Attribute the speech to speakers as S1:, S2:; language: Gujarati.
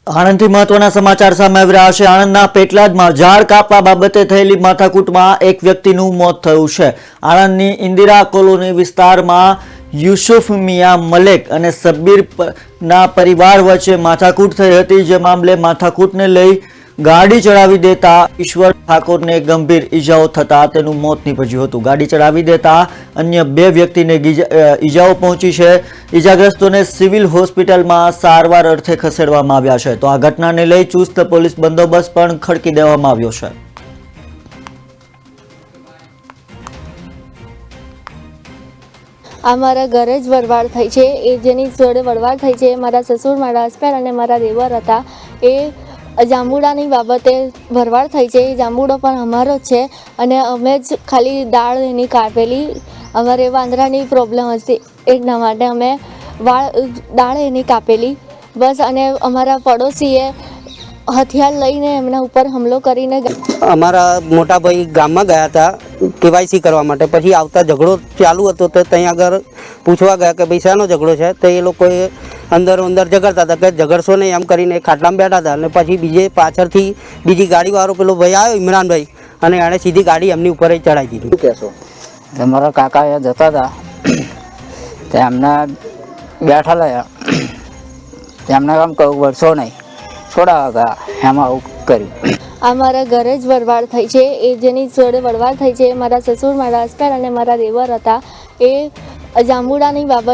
S1: આણંદથી મહત્વના સમાચાર સામે આવી રહ્યા છે। આણંદના પેટલાદમાં ઝાડ કાપવા બાબતે થયેલી માથાકૂટમાં એક વ્યક્તિનું મોત થયું છે। આણંદની ઇન્દિરા કોલોની વિસ્તારમાં યુસુફ મિયા મલેક અને સબ્બીરના પરિવાર વચ્ચે માથાકૂટ થઈ હતી, જે મામલે માથાકૂટને લઈ ગાડી ચડાવી દેતા ઈશ્વર ઠાકોરને ગંભીર ઈજાઓ થતા તેનું મોત નીપજ્યું હતું। ગાડી ચડાવી દેતા અન્ય બે વ્યક્તિને ઈજાઓ પહોંચી છે। ઈજાગ્રસ્તોને સિવિલ હોસ્પિટલમાં સારવાર અર્થે ખસેડવામાં આવ્યા છે। તો આ ઘટનાને લઈ ચુસ્ત પોલીસ બંદોબસ્ત પણ ખડકી દેવામાં આવ્યો છે।
S2: આ મારા ઘરે જ વરવાડ થઈ છે। એ જેની જોડે વરવાડ થઈ છે મારા સસુર, મારા હસબન્ડ અને મારા દેવર હતા। એ જાંબુડાની બાબતે વરવાડ થઈ છે। એ જાંબુડો પણ અમારો જ છે અને અમે જ ખાલી દાળ એની કાપેલી। અમારે વાંદરાની પ્રોબ્લેમ હતી એટલા માટે અમે દાળ એની કાપેલી બસ। અને અમારા પડોશીએ હથિયાર લઈને એમના ઉપર હુમલો કરીને
S3: અમારા મોટા ભાઈ ગામમાં ગયા હતા કેવાયસી કરવા માટે। પછી આવતા ઝઘડો ચાલુ હતો તો ત્યાં આગળ પૂછવા ગયા કે ભાઈ શાનો ઝઘડો છે, તો એ લોકોએ અંદર ઝઘડતા હતા કે ઝઘડશો નહીં એમ કરીને ખાટલામાં બેઠા હતા। અને પછી બીજે પાછળથી બીજી ગાડીવાળો પેલો ભાઈ આવ્યો ઇમરાનભાઈ, અને એણે સીધી ગાડી એમની ઉપર ચડાવી દીધી। શું કહેશો?
S4: મારા કાકા એ જતા હતા તો એમને બેઠા એમને આમ કહું વળશો નહીં, છોડાવા ગયા, એમાં આવું કર્યું।
S2: આ મારા ઘરે જ વરવાડ થઈ છે। એ જેની જોડે વરવાડ થઈ છે મારા સસુર, મારા હસબન્ડ અને મારા દેવર હતા। એ જાંબુડાની બાબતે